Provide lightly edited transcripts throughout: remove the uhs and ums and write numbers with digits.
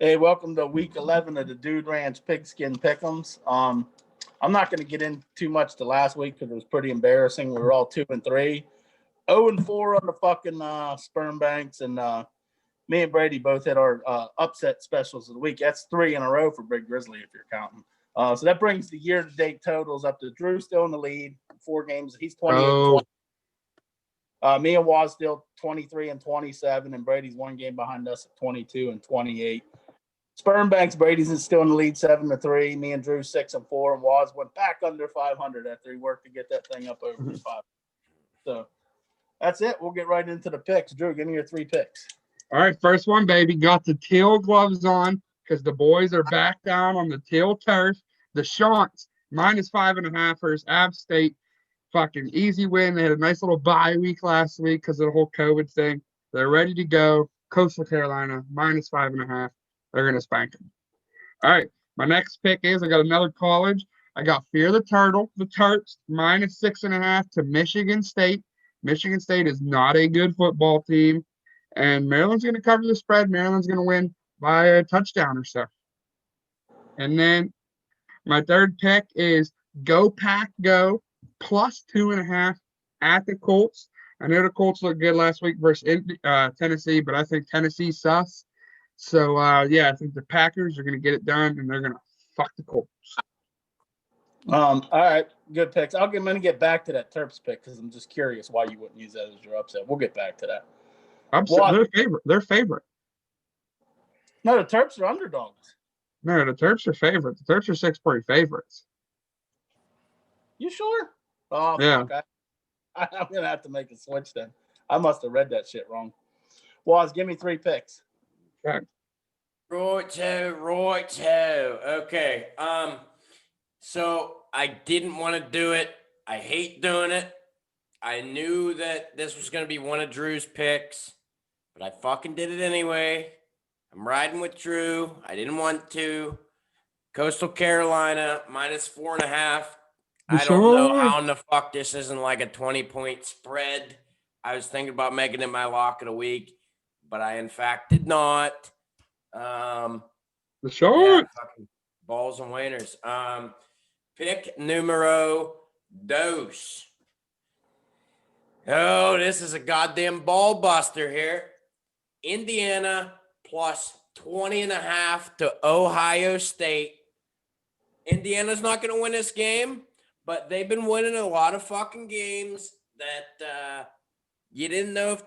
Hey, welcome to week 11 of the Dude Ranch Pigskin Pick'ems. I'm not going to get in too much to last week because it was pretty embarrassing. We were all 2-3, 0-4 on the fucking sperm banks, and me and Brady both had our upset specials of the week. That's 3 in a row for Big Grizzly if you're counting. So that brings the year-to-date totals up to Drew still in the lead, 4 games. He's 28-20. Me and Waz still 23-27, and Brady's 1 game behind us at 22-28. Sperm Banks, Brady's is still in the lead 7-3. Me and Drew 6-4, and Waz went back under 500 after he worked to get that thing up over 500. So that's it. We'll get right into the picks. Drew, give me your 3 picks. All right, first one, baby. Got the teal gloves on because the boys are back down on the teal turf. The Shants -5.5 versus App State. Fucking easy win. They had a nice little bye week last week because of the whole COVID thing. They're ready to go. Coastal Carolina -5.5. They're going to spank them. All right, my next pick is I got another college. I got Fear the Turtle, the Terps, -6.5 to Michigan State. Michigan State is not a good football team, and Maryland's going to cover the spread. Maryland's going to win by a touchdown or so. And then my third pick is Go Pack Go, +2.5 at the Colts. I know the Colts looked good last week versus Tennessee, but I think Tennessee sus. So, I think the Packers are going to get it done, and they're going to fuck the Colts. All right, good picks. I'm going to get back to that Terps pick because I'm just curious why you wouldn't use that as your upset. We'll get back to that. They're favorite. No, the Terps are underdogs. No, the Terps are favorite. The Terps are 6-point favorites. You sure? Oh, yeah. Fuck. I'm going to have to make a switch then. I must have read that shit wrong. Waz, give me 3 picks. Okay. Righto. Okay. So I didn't want to do it. I hate doing it. I knew that this was going to be one of Drew's picks, but I fucking did it anyway. I'm riding with Drew. I didn't want to. Coastal Carolina -4.5. I don't know how in the fuck this isn't like a 20-point spread. I was thinking about making it my lock of the week, but I in fact did not. The short balls and wieners. Pick numero dos. Oh, this is a goddamn ball buster here. Indiana +20.5 to Ohio State. Indiana's not going to win this game, but they've been winning a lot of fucking games that you didn't know if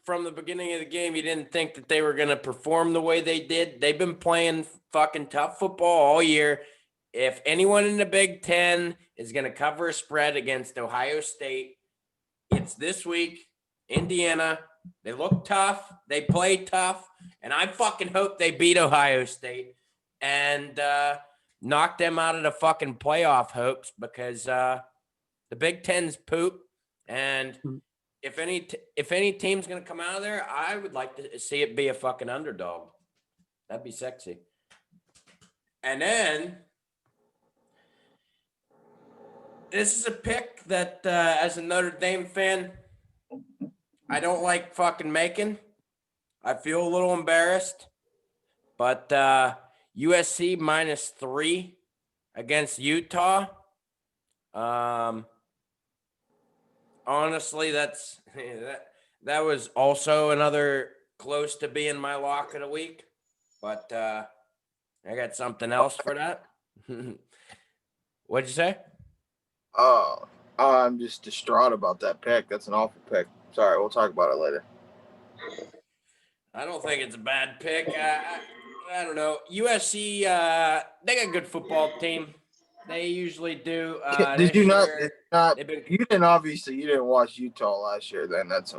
from the beginning of the game, you didn't think that they were going to perform the way they did. They've been playing fucking tough football all year. If anyone in the Big Ten is going to cover a spread against Ohio State, it's this week. Indiana, they look tough. They play tough. And I fucking hope they beat Ohio State and knock them out of the fucking playoff hopes because the Big Ten's poop. And if any team's going to come out of there, I would like to see it be a fucking underdog. That'd be sexy. And then this is a pick that, as a Notre Dame fan, I don't like fucking making. I feel a little embarrassed. But USC -3 against Utah. Honestly, that was also another close to being my lock of the week, but I got something else for that. What'd you say? Oh, I'm just distraught about that pick. That's an awful pick. Sorry, we'll talk about it later. I don't think it's a bad pick. I don't know. USC, they got a good football team. They usually do. Did you not? You didn't watch Utah last year. Then it's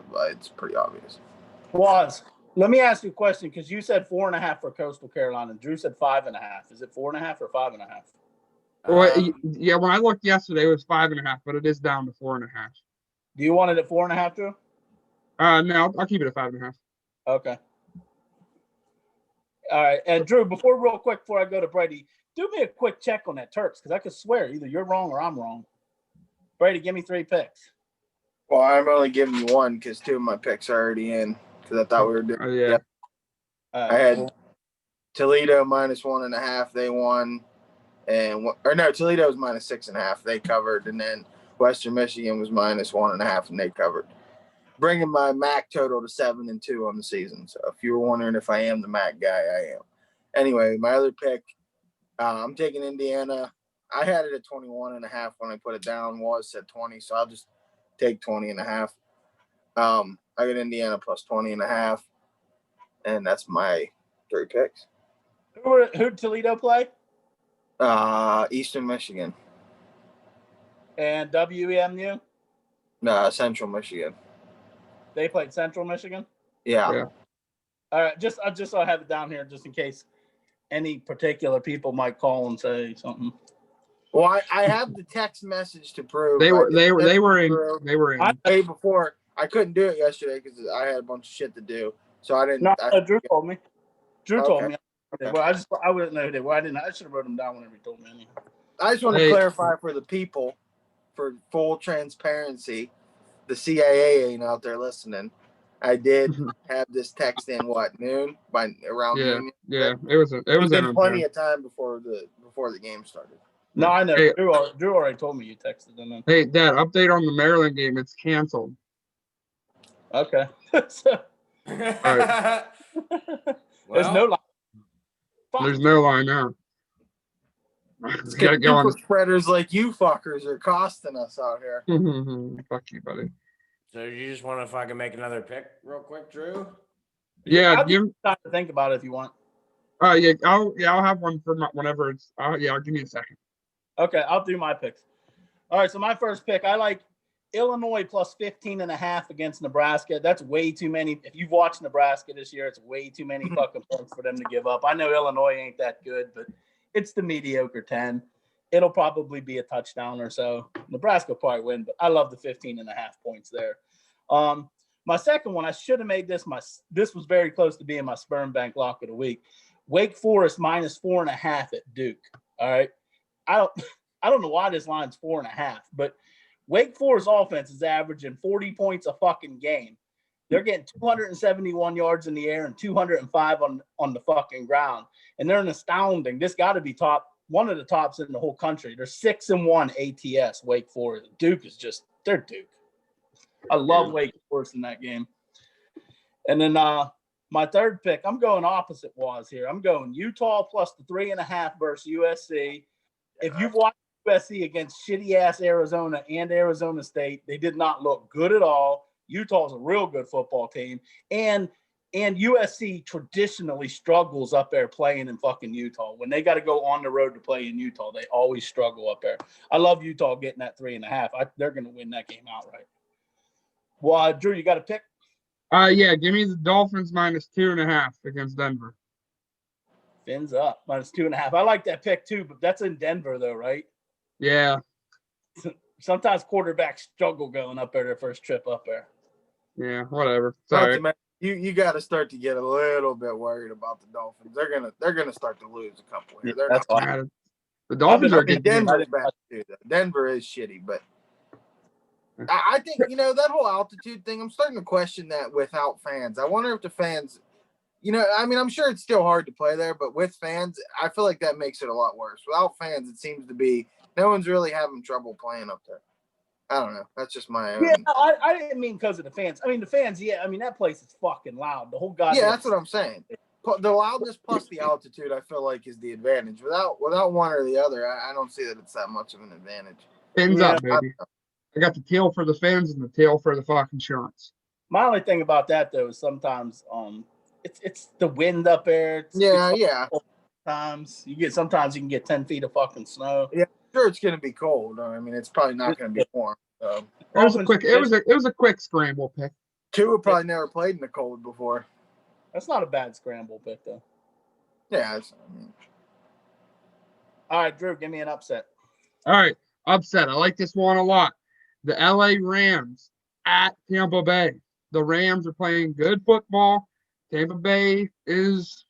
pretty obvious. Waz, let me ask you a question because you said 4.5 for Coastal Carolina. Drew said 5.5. Is it 4.5 or 5.5? Yeah, when I looked yesterday, it was 5.5, but it is down to 4.5. Do you want it at 4.5, Drew? No, I'll keep it at 5.5. Okay. All right, and Drew, real quick before I go to Brady, do me a quick check on that Terps because I could swear either you're wrong or I'm wrong. Brady, give me 3 picks. Well, I'm only giving you 1 because 2 of my picks are already in because I thought we were doing. Yeah. I had Toledo -1.5. They won. Toledo was -6.5. They covered. And then Western Michigan was -1.5, and they covered. Bringing my MAC total to 7-2 on the season. So if you were wondering if I am the MAC guy, I am. Anyway, my other pick, I'm taking Indiana. I had it at 21.5 when I put it down. Was at 20, so I'll just take 20.5. I got Indiana plus 20.5, and that's my 3 picks. Who'd Toledo play? Eastern Michigan. And WEMU? Central Michigan. They played Central Michigan? Yeah. All right, just so I have it down here, just in case any particular people might call and say something. Well, I have the text message to prove They were in. Way before. I couldn't do it yesterday because I had a bunch of shit to do, so I didn't. No, Drew told me. Told me. Okay. Well, I wouldn't know who they were. I should have wrote them down whenever he told me. Anyhow. I just want to clarify for the people, for full transparency, the CIA ain't out there listening. I did have this text in noon noon. Yeah, it was plenty of time before the game started. No, I know. Hey, Drew already told me you texted them. Hey, Dad, update on the Maryland game. It's canceled. Okay. Right. There's no line. There's no line now. Gotta go on. Spreaders like you fuckers are costing us out here. Fuck you, buddy. So you just want to fucking make another pick real quick, Drew? Yeah, I'll give you time to think about it if you want. I'll have one for whenever it's. I'll give me a second. Okay, I'll do my picks. All right, so my first pick, I like Illinois plus 15.5 against Nebraska. That's way too many. If you've watched Nebraska this year, it's way too many fucking points for them to give up. I know Illinois ain't that good, but it's the mediocre 10. It'll probably be a touchdown or so. Nebraska will probably win, but I love the 15.5 points there. My second one, I should have made this. This was very close to being my sperm bank lock of the week. Wake Forest -4.5 at Duke. All right. I don't know why this line's 4.5, but Wake Forest offense is averaging 40 points a fucking game. They're getting 271 yards in the air and 205 on the fucking ground. And they're an astounding. This got to be one of the tops in the whole country. They're 6-1 ATS, Wake Forest. Duke is they're Duke. I love Wake Forest in that game. And then my third pick, I'm going opposite Waz here. I'm going Utah plus the 3.5 versus USC. If you've watched USC against shitty-ass Arizona and Arizona State, they did not look good at all. Utah's a real good football team. And USC traditionally struggles up there playing in fucking Utah. When they got to go on the road to play in Utah, they always struggle up there. I love Utah getting that 3.5. They're going to win that game outright. Well, Drew, you got a pick? Yeah, give me the Dolphins -2.5 against Denver. Fins up, -2.5. I like that pick too, but that's in Denver though, right? Yeah. Sometimes quarterbacks struggle going up there their first trip up there. Yeah, whatever. Sorry. You got to start to get a little bit worried about the Dolphins. They're gonna start to lose a couple here. Yeah, that's not. The Dolphins are good. Denver's bad too. Denver is shitty, but I think that whole altitude thing. I'm starting to question that without fans. I wonder if the fans. I'm sure it's still hard to play there, but with fans, I feel like that makes it a lot worse. Without fans, it seems to be no one's really having trouble playing up there. I don't know. That's just my own. Yeah, I didn't mean because of the fans. I mean, the fans, that place is fucking loud. The whole goddamn. Yeah, that's what I'm saying. The loudness plus the altitude, I feel like, is the advantage. Without one or the other, I don't see that it's that much of an advantage. Fins up, baby. I got the tail for the fans and the tail for the fucking shots. My only thing about that though is sometimes it's the wind up there. Yeah. Sometimes you can get 10 feet of fucking snow. Yeah, sure it's gonna be cold. I mean, it's probably not gonna be warm. So. It was a quick scramble pick. Tua probably never played in the cold before. That's not a bad scramble pick though. Yeah. All right, Drew, give me an upset. All right, upset. I like this one a lot. The LA Rams at Tampa Bay. The Rams are playing good football. Tampa Bay is,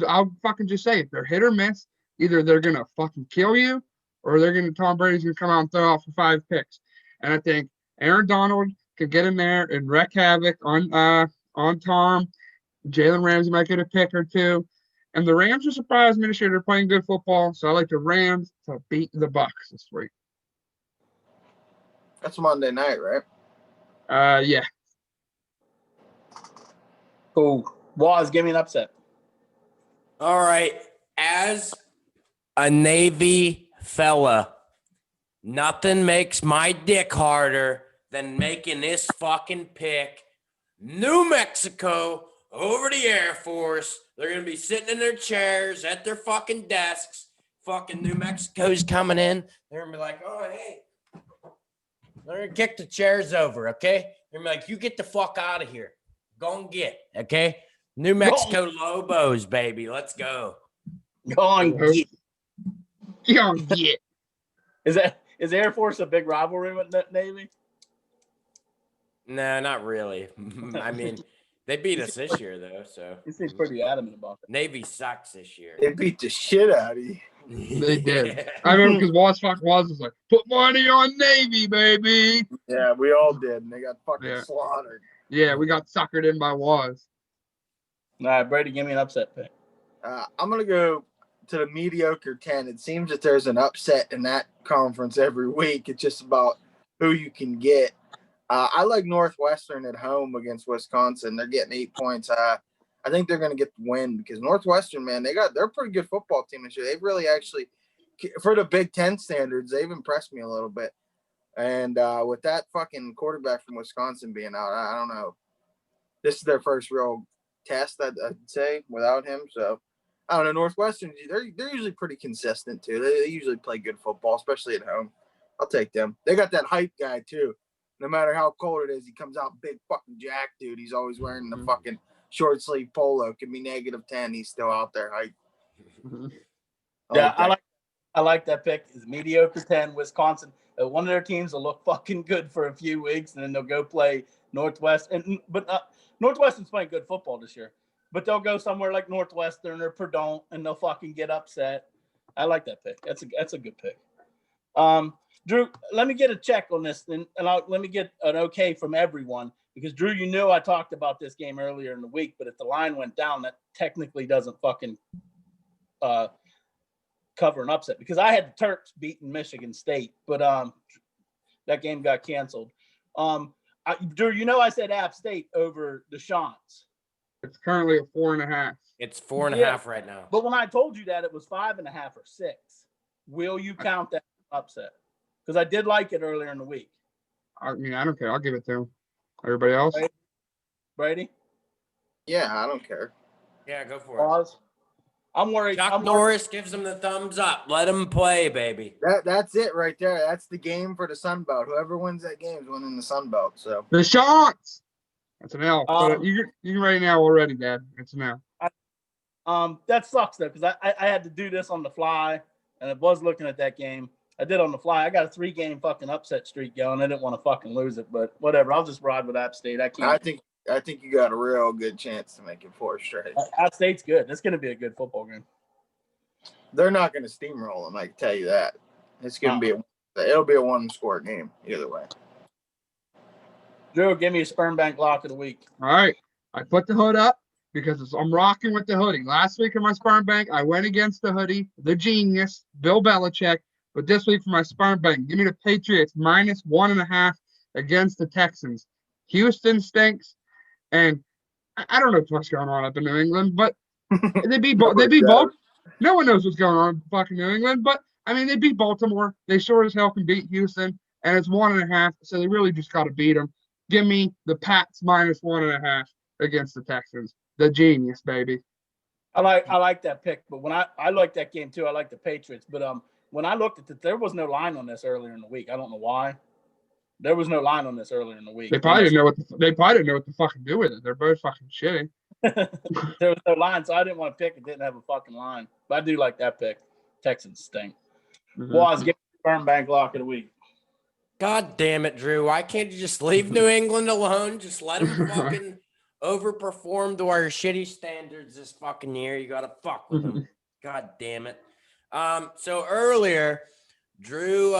I'll fucking just say it. They're hit or miss. Either they're going to fucking kill you or Tom Brady's going to come out and throw off for 5 picks. And I think Aaron Donald can get in there and wreak havoc on Tom. Jalen Ramsey might get a pick or two. And the Rams are surprised me this year. They're playing good football, so I like the Rams to beat the Bucks this week. That's Monday night, right? Yeah. Cool. Waz, give me an upset. All right. As a Navy fella, nothing makes my dick harder than making this fucking pick. New Mexico over the Air Force. They're going to be sitting in their chairs at their fucking desks. Fucking New Mexico's coming in. They're going to be like, oh, hey. They're going to kick the chairs over, okay? They're going to be like, you get the fuck out of here. Go and get, okay? New Mexico Lobos, baby. Let's go. Go on, get. Get. Is Air Force a big rivalry with the Navy? No, not really. I mean, they beat us this year, though, so. You seem pretty adamant about it. Navy sucks this year. They beat the shit out of you. They did. I remember because Waz was like, put money on Navy, baby. Yeah, we all did, and they got fucking slaughtered. Yeah, we got suckered in by Waz. All right, Brady, give me an upset pick. I'm going to go to the mediocre 10. It seems that there's an upset in that conference every week. It's just about who you can get. I like Northwestern at home against Wisconsin. They're getting 8 points. I think they're going to get the win because Northwestern, man, they're a pretty good football team this year. They've really actually, for the Big Ten standards, they've impressed me a little bit. And with that fucking quarterback from Wisconsin being out, I don't know. This is their first real test, I'd say, without him. So, I don't know. Northwestern, they're usually pretty consistent, too. They usually play good football, especially at home. I'll take them. They got that hype guy, too. No matter how cold it is, he comes out big fucking jack, dude. He's always wearing the fucking short sleeve polo. It can be -10. He's still out there hype. Yeah, I like that pick. Is mediocre 10, Wisconsin. One of their teams will look fucking good for a few weeks, and then they'll go play Northwest. But Northwestern's playing good football this year. But they'll go somewhere like Northwestern or Purdue, and they'll fucking get upset. I like that pick. That's a good pick. Drew, let me get a check on this, and let me get an okay from everyone. Because, Drew, you knew I talked about this game earlier in the week, but if the line went down, that technically doesn't fucking cover an upset. Because I had the Turks beating Michigan State, but that game got canceled. Drew, you know I said App State over the Shants. It's currently a 4.5. It's 4.5 right now. But when I told you that, it was 5.5 or 6. Will you count that upset? Because I did like it earlier in the week. I mean, I don't care. I'll give it to him. Everybody else? Brady? Yeah, I don't care. Yeah, go for Pause. I'm worried. Chuck Norris gives them the thumbs up. Let them play, baby. That's it right there. That's the game for the Sun Belt. Whoever wins that game is winning the Sun Belt. So The Shants! That's an L. You can write now already, Dad. It's an L. That sucks, though, because I had to do this on the fly, and I was looking at that game. I did on the fly. I got a 3-game fucking upset streak going. I didn't want to fucking lose it, but whatever. I'll just ride with App State. I think you got a real good chance to make it 4 straight. App State's good. It's going to be a good football game. They're not going to steamroll them. I can tell you that. It's going to it'll be a 1-score game either way. Drew, give me a sperm bank lock of the week. All right. I put the hood up because I'm rocking with the hoodie. Last week in my sperm bank, I went against the hoodie, the genius, Bill Belichick. But this week for my sperm bank, give me the Patriots -1.5 against the Texans. Houston stinks, and I don't know what's going on up in New England, but they beat both. No one knows what's going on in fucking New England, but I mean they beat Baltimore. They sure as hell can beat Houston, and it's 1.5, so they really just got to beat them. Give me the Pats -1.5 against the Texans. The genius, baby. I like that pick, but when I like that game too. I like the Patriots, but when I looked at it, there was no line on this earlier in the week. I don't know why. There was no line on this earlier in the week. They probably didn't know what to fucking do with it. They're both fucking shitty. There was no line, so I didn't want to pick. It didn't have a fucking line, but I do like that pick. Texans stink. Waz, give me the sperm bank lock of the week. God damn it, Drew. Why can't you just leave New England alone? Just let them fucking overperform to our shitty standards this fucking year. You got to fuck with them. God damn it. So earlier, Drew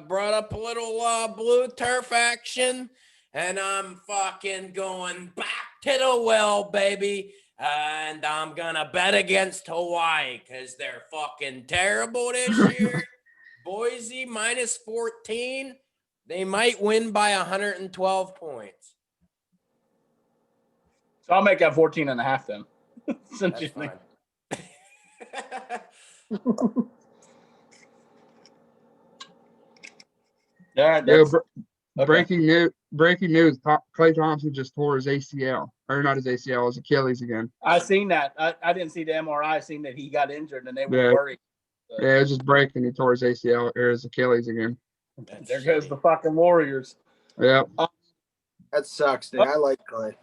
brought up a little blue turf action, and I'm fucking going back to the well, baby. And I'm going to bet against Hawaii because they're fucking terrible this year. Boise minus 14. They might win by 112 points. So I'll make that 14.5 then. Since That's you think. fine. All right, Yeah, that's, okay. breaking news. Klay Thompson just tore his ACL, or not his ACL, his Achilles again. I seen that. I didn't see the MRI. I seen that he got injured and they were Yeah. worried. Yeah, it was just breaking. He tore his ACL or his Achilles again. That's There goes shitty. the fucking Warriors. Yeah, That sucks, dude. I like Clay.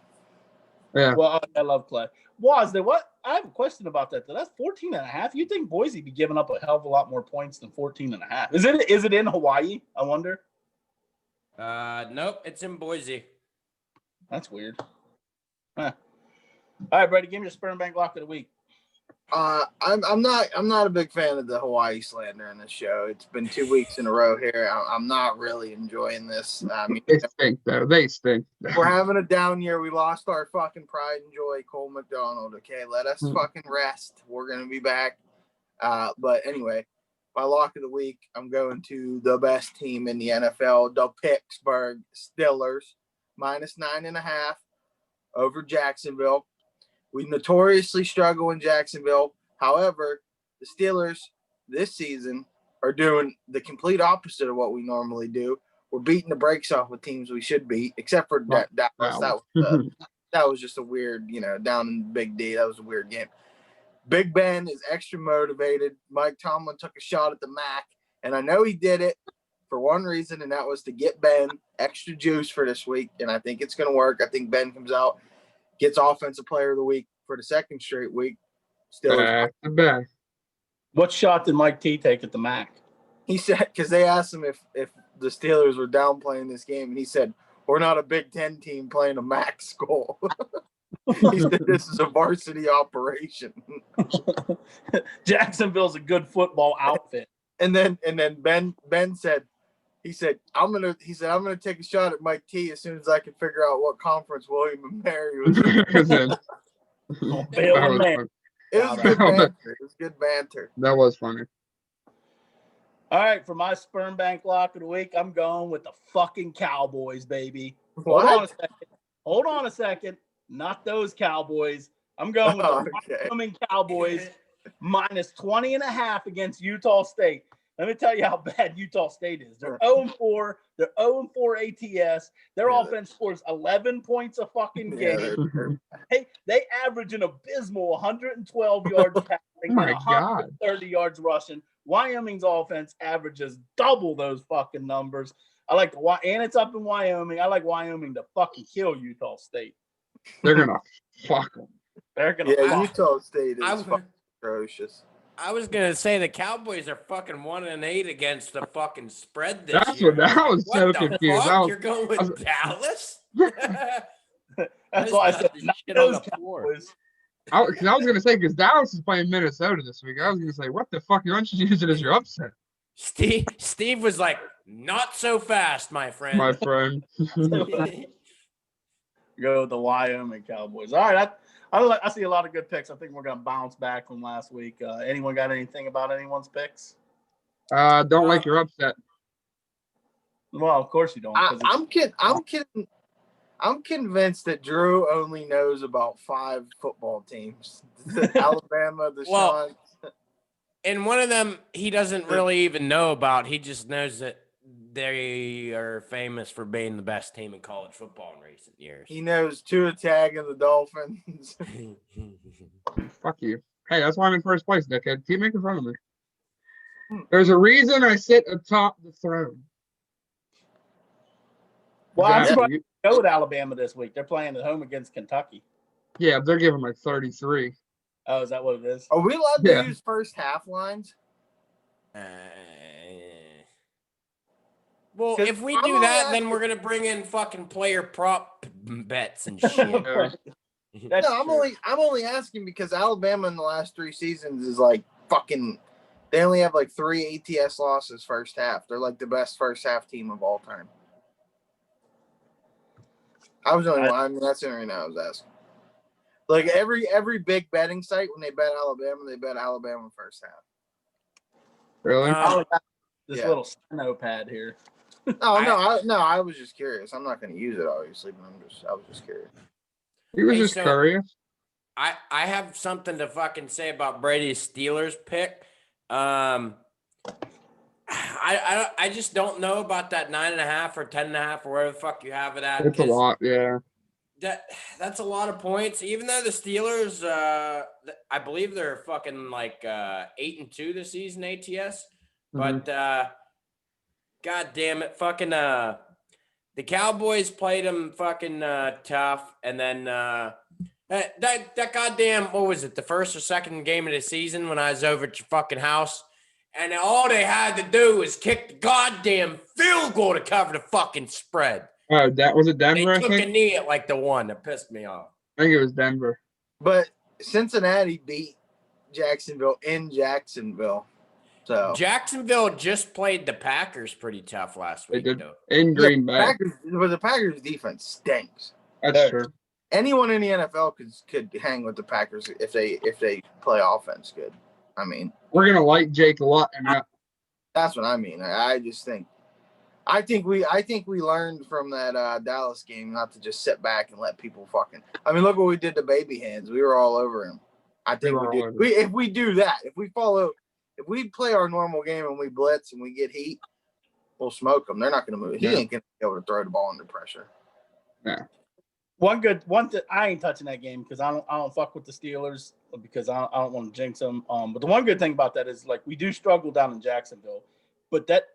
yeah. Well, I love Clay. Was there what? I have a question about that. Though. That's 14.5. You think Boise be giving up a hell of a lot more points than 14.5? Is it in Hawaii? I wonder. Nope, it's in Boise. That's weird. Huh. All right, Brady, give me your sperm bank lock of the week. I'm not a big fan of the Hawaii slander in this show. It's been 2 weeks in a row here. I'm not really enjoying this. I mean, They stink, though. They stink. we're having a down year. We lost our fucking pride and joy, Cole McDonald. Okay, let us fucking rest. We're gonna be back. But anyway, my lock of the week, I'm going to the best team in the NFL, the Pittsburgh Steelers, minus 9.5 over Jacksonville. We notoriously struggle in Jacksonville. However, the Steelers this season are doing the complete opposite of what we normally do. We're beating the brakes off with teams we should beat, except for Dallas. That was just a weird, down in Big D. That was a weird game. Big Ben is extra motivated. Mike Tomlin took a shot at the Mac, and I know he did it for one reason, and that was to get Ben extra juice for this week, and I think it's going to work. I think Ben comes out, gets Offensive Player of the Week for the second straight week. Steelers. Back. What shot did Mike T take at the Mac? He said, because they asked him if the Steelers were downplaying this game, and he said, we're not a Big Ten team playing a MAC school. He said, this is a varsity operation. Jacksonville's a good football outfit. And then Ben said, I'm gonna take a shot at Mike T as soon as I can figure out what conference William and Mary was in. Bill and Mary. It was good banter. It was good banter. That was funny. All right, for my sperm bank lock of the week, I'm going with the fucking Cowboys, baby. What? Hold on a second. Not those Cowboys. I'm going with the Wyoming Cowboys minus 20.5 against Utah State. Let me tell you how bad Utah State is. They're 0-4. They're 0-4 ATS. Their offense scores 11 points a fucking game. They average an abysmal 112 yards passing and 130 yards rushing. Wyoming's offense averages double those fucking numbers. And it's up in Wyoming. I like Wyoming to fucking kill Utah State. They're gonna fuck them. Utah State is fucking atrocious. I was gonna say the Cowboys are fucking 1-8 against the fucking spread this That's year. what I was so confused. You're going with Dallas? That's why I said shit on the floor. Because I was gonna say because Dallas is playing Minnesota this week. I was gonna say, what the fuck? You want you to use it as your upset? Steve was like, not so fast, my friend. My friend. Go with the Wyoming Cowboys. All right, I see a lot of good picks. I think we're gonna bounce back from last week. Anyone got anything about anyone's picks? Don't like your upset. Well, of course you don't. I'm convinced that Drew only knows about 5 football teams: Alabama, the Sean. And one of them he doesn't really even know about. He just knows that they are famous for being the best team in college football in recent years. He knows Tua Tag and the Dolphins. Fuck you. Hey, that's why I'm in first place, dickhead. Keep making fun of me. There's a reason I sit atop the throne. Well, I'm surprised to go with Alabama this week. They're playing at home against Kentucky. Yeah, they're giving like 33. Oh, is that what it is? Are we allowed to use first half lines? Well, if we do that, then we're gonna bring in fucking player prop bets and shit. I'm only asking because Alabama in the last 3 seasons is like fucking. They only have like 3 ATS losses first half. They're like the best first half team of all time. That's the only reason I was asking. Like every big betting site, when they bet Alabama first half. Really? Oh, this Yeah. little notepad here. I was just curious. I'm not going to use it obviously, but I was just curious. He was Hey, just so- curious. I have something to fucking say about Brady's Steelers pick. I just don't know about that 9.5 or 10.5 or wherever the fuck you have it at. It's a 'cause lot, yeah. That's a lot of points. Even though the Steelers, I believe they're fucking like 8-2 this season ATS, but god damn it, fucking the Cowboys played them fucking tough, and then that goddamn, what was it, the first or second game of the season when I was over at your fucking house, and all they had to do was kick the goddamn field goal to cover the fucking spread. Oh, that was it They Denver, I took think? a knee at like the one that pissed me off. I think it was Denver. But Cincinnati beat Jacksonville in Jacksonville. So Jacksonville just played the Packers pretty tough last They week, did though. in Green Bay. the Packers defense stinks. That's true. Anyone in the NFL could hang with the Packers if they play offense good. I mean, We're gonna light Jake Luton up. that's what I mean. I just think we learned from that Dallas game not to just sit back and let people fucking. I mean, look what we did to Baby Hands. We were all over him. I think we do. If we do that, if we play our normal game and we blitz and we get heat, we'll smoke them. They're not going to move. He ain't going to be able to throw the ball under pressure. Yeah. I ain't touching that game because I don't fuck with the Steelers because I don't want to jinx them. But the one good thing about that is like we do struggle down in Jacksonville, but that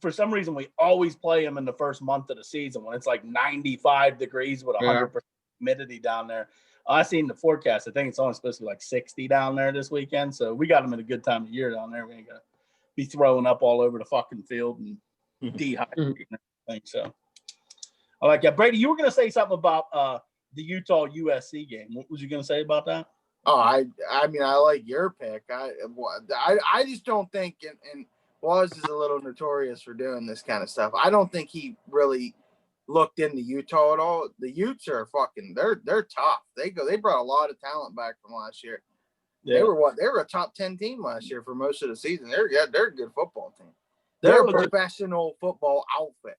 for some reason we always play them in the first month of the season when it's like 95 degrees with 100% humidity down there. I seen the forecast. I think it's only supposed to be like 60 down there this weekend, so we got them at a good time of year down there. We ain't gonna be throwing up all over the fucking field and dehydrating and everything. So. I like that. Brady, you were going to say something about the Utah USC game. What was you going to say about that? Oh, I mean, I like your pick. I just don't think, and Waz is a little notorious for doing this kind of stuff. I don't think he really looked into Utah at all. The Utes are fucking, they're tough. They brought a lot of talent back from last year. Yeah. They were a top 10 team last year for most of the season. They're a good football team. They're a professional football outfit.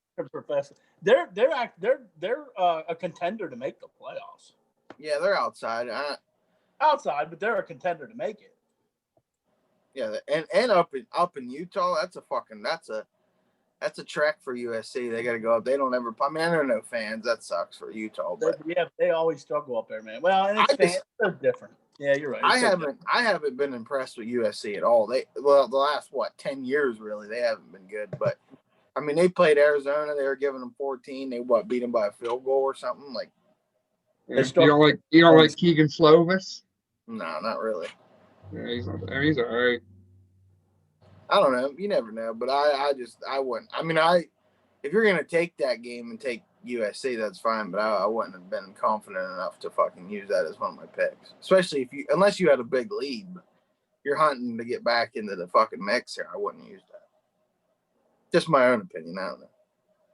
They're a contender to make the playoffs. Yeah, they're outside. Outside, but they're a contender to make it. Yeah, and up in Utah, that's a trek for USC. They got to go up. They don't ever. I mean, I don't know fans. That sucks for Utah, but they always struggle up there, man. Well, and they're different. Yeah, you're right. I haven't been impressed with USC at all. The last 10 years really, they haven't been good. But I mean, they played Arizona. They were giving them 14. They beat them by a field goal or something like. Yeah. You don't like Keegan Slovis? No, not really. Yeah, he's all right. I don't know. You never know. But I wouldn't. I mean, if you're gonna take that game and take USC, that's fine. But I wouldn't have been confident enough to fucking use that as one of my picks. Especially unless you had a big lead. You're hunting to get back into the fucking mix here. I wouldn't use that. Just my own opinion. I don't know.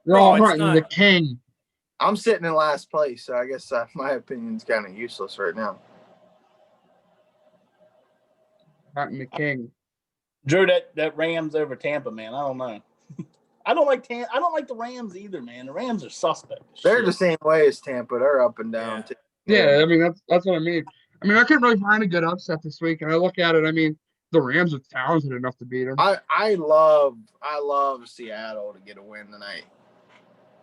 You're all hunting the king. I'm sitting in last place, so I guess my opinion's kind of useless right now. Hunting the king. Drew, that Rams over Tampa, man. I don't know. I don't like the Rams either, man. The Rams are suspect. They're the same way as Tampa. They're up and down too. Yeah, I mean that's what I mean. I mean, I couldn't really find a good upset this week, and I look at it. I mean, the Rams are talented enough to beat them. I love Seattle to get a win tonight.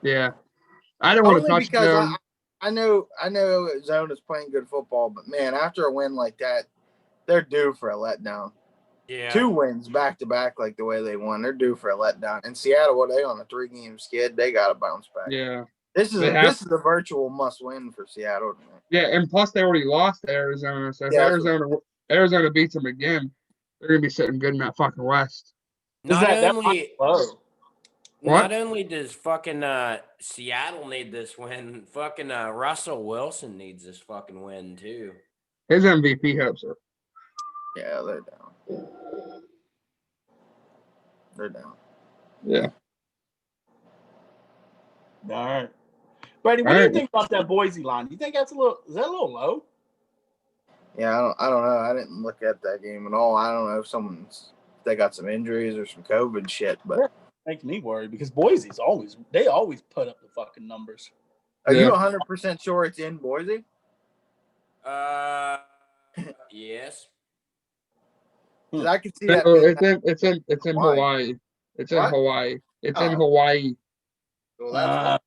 Yeah, I don't want to touch them. I know Arizona's playing good football, but man, after a win like that, they're due for a letdown. Yeah. 2 wins back to back like the way they won. They're due for a letdown. And Seattle, what are they on a 3-game skid? They got to bounce back. Yeah. This is a virtual must win for Seattle tonight. Yeah, and plus they already lost to Arizona. So if Arizona beats them again, they're gonna be sitting good in that fucking West. Not only does fucking Seattle need this win, fucking Russell Wilson needs this fucking win too. His MVP hopes are. Yeah, they're down. They're down. Yeah. All right. Brady, what do you think about that Boise line? Do you think is that a little low? Yeah, I don't know. I didn't look at that game at all. I don't know if they got some injuries or some COVID shit. But Makes me worry because Boise's always put up the fucking numbers. are you Yeah. 100% sure it's in Boise? Yes. 'Cause I could see No, that being. it's in Hawaii. It's in What? Hawaii. It's in Oh. Hawaii. Well,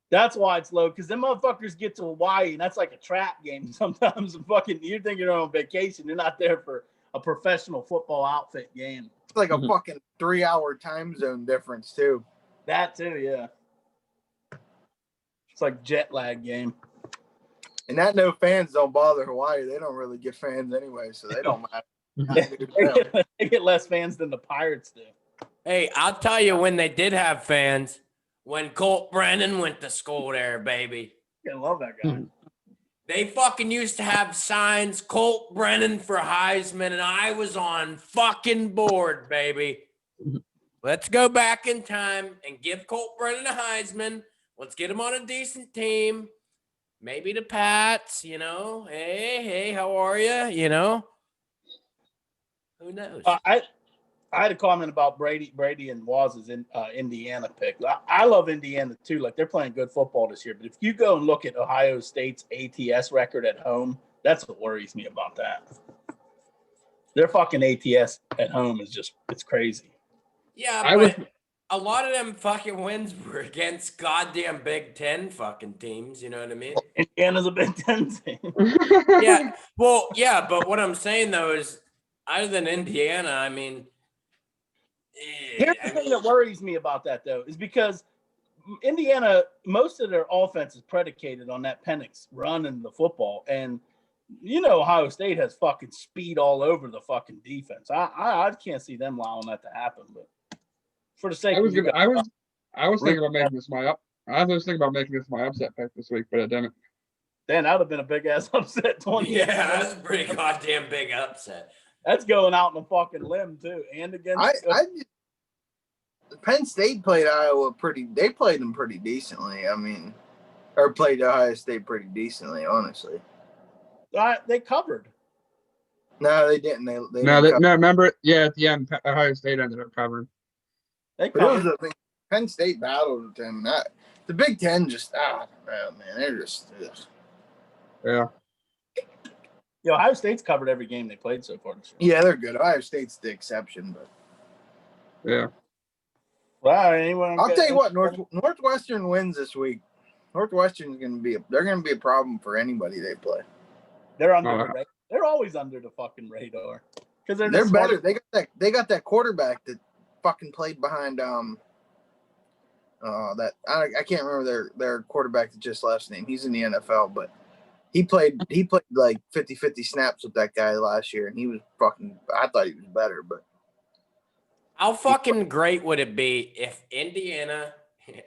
That's why it's low because them motherfuckers get to Hawaii and that's like a trap game sometimes. Fucking, you think you're on vacation, you're not there for a professional football outfit game. it's like a Mhm. fucking 3-hour time zone difference too. That too, yeah. It's like jet lag game. And that no fans don't bother Hawaii. They don't really get fans anyway, so they don't matter. They get less fans than the Pirates do. Hey, I'll tell you when they did have fans. When Colt Brennan went to school there, baby. I love that guy. They fucking used to have signs, Colt Brennan for Heisman, and I was on fucking board, baby. Let's go back in time and give Colt Brennan a Heisman. Let's get him on a decent team. Maybe the Pats, you know. Hey, how are you? You know? Who knows? I had a comment about Brady and Waz's Indiana pick. I love Indiana too. Like they're playing good football this year. But if you go and look at Ohio State's ATS record at home, that's what worries me about that. Their fucking ATS at home is it's crazy. Yeah, a lot of them fucking wins were against goddamn Big Ten fucking teams. You know what I mean? Indiana's a Big Ten team. Yeah. Well, yeah, but what I'm saying though is, other than Indiana, I mean, Here's the thing that worries me about that though, is because Indiana, most of their offense is predicated on that Penix running the football, and you know Ohio State has fucking speed all over the fucking defense. I can't see them allowing that to happen, but for the sake I was of you gonna, guys, I was thinking about making this my upset pick this week, but I didn't. then that would have been a big ass upset. 20. yeah, that's a pretty goddamn big upset. That's going out on a fucking limb too, and against. Penn State played Iowa they played them pretty decently. I mean, or played Ohio State pretty decently, honestly. They covered. No, they didn't. They No, didn't cover. remember? Yeah, at the end, Ohio State ended up covering. They But it covered. was Penn State battled with them. The Big Ten just, man, they're just. Ugh. Yeah. Yeah, Ohio State's covered every game they played so far this year. Yeah, they're good. Ohio State's the exception, but. Yeah. Well, anyone? I'll tell you what, Northwestern wins this week. Northwestern's they're gonna be a problem for anybody they play. They're under the radar. They're always under the fucking radar because they're better. They got that quarterback that fucking played behind that I can't remember their quarterback that just left name. He's in the NFL, but he played like 50-50 snaps with that guy last year, and he was fucking. I thought he was better, but how fucking great would it be if Indiana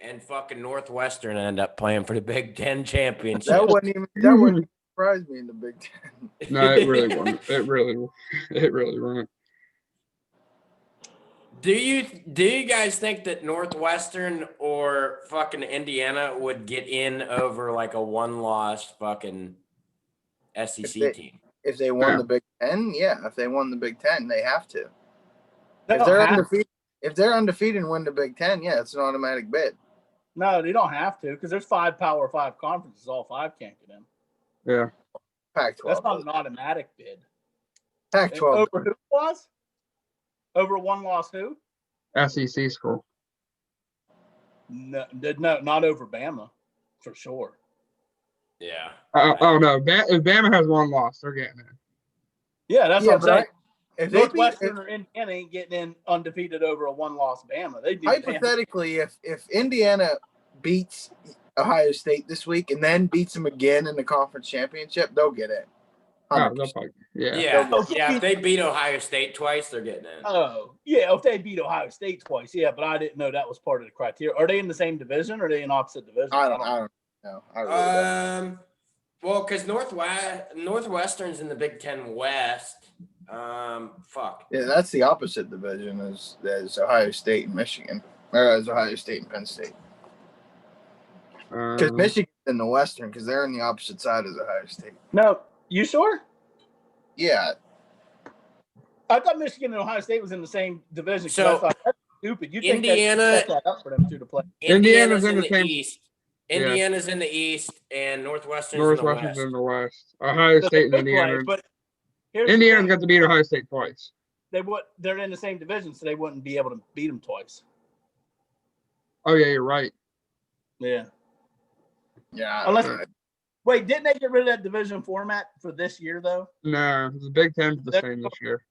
and fucking Northwestern end up playing for the Big Ten championship? That wouldn't surprise me in the Big Ten. No, it really wouldn't. It really wouldn't. Do you guys think that Northwestern or fucking Indiana would get in over like a one-loss fucking SEC team? If they won the Big Ten, yeah. If they won the Big Ten, they have to. If they're undefeated and win the Big Ten, yeah, it's an automatic bid. No, they don't have to because there's 5 Power 5 conferences. All 5 can't get in. Yeah. Pac-12. That's not an automatic bid. Pac-12. Over who was? Over one loss who? SEC school. No, not over Bama, for sure. Yeah. Oh no, if Bama has one loss, they're getting in. Yeah, that's what I'm saying. If Northwestern or Indiana ain't getting in undefeated over a one-loss Bama. They do. Hypothetically, if Indiana beats Ohio State this week and then beats them again in the conference championship, they'll get in. Oh, they'll probably, yeah. If they beat Ohio State twice, they're getting in. Oh, yeah. If they beat Ohio State twice, yeah. But I didn't know that was part of the criteria. Are they in the same division or are they in opposite divisions? I don't know. I really don't. Well, because Northwestern's in the Big Ten West. Fuck. Yeah, that's the opposite division as Ohio State and Michigan, or as Ohio State and Penn State. Because Michigan's in the Western, because they're on the opposite side as Ohio State. No, you sure? Yeah. I thought Michigan and Ohio State was in the same division. 'Cause So, I thought that's stupid. You think Indiana- that set that up for them two to play? Indiana's in in the the same- East. Yeah. Indiana's in the East, and Northwestern's in the Northwestern's West. in the West. Ohio So State and they could play, Indiana. but here's the Indiana's thing. got to beat Ohio State twice. They're in the same division, so they wouldn't be able to beat them twice. Oh yeah, you're right. Yeah. Yeah. Unless- Wait, didn't they get rid of that division format for this year though? No, the Big Ten's the That's- same this year.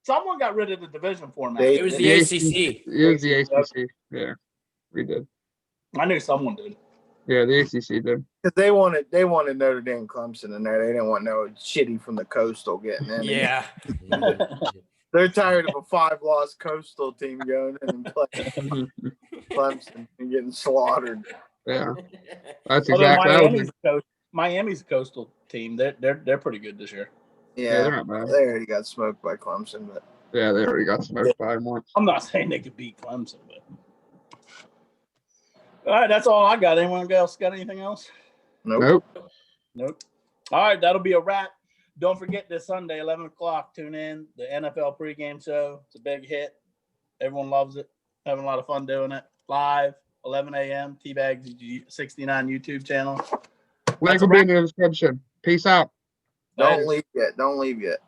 Someone got rid of the division format. They- It was the The ACC. It was the ACC. Yeah, we did. I knew someone did. Yeah, the ACC did. Because they wanted Notre Dame, Clemson in there. They didn't want no shitty from the Coastal getting in. Yeah. They're tired of a 5-loss Coastal team going in and playing Clemson and getting slaughtered. Yeah, that's Although exactly. Miami's a coastal team. They're pretty good this year. Yeah, they're Yeah, not bad. they already got smoked by Clemson, but Yeah, they already got smoked by them once. I'm not saying they could beat Clemson, but all right, that's all I got. Anyone else got anything else? nope. Nope. All right, that'll be a wrap. Don't forget this Sunday, 11 o'clock, tune in. The NFL pregame show. It's a big hit. Everyone loves it. Having a lot of fun doing it. Live, 11 a.m. Teabags 69 YouTube channel. Link will be in the description. Peace out. Don't leave yet. Don't leave yet.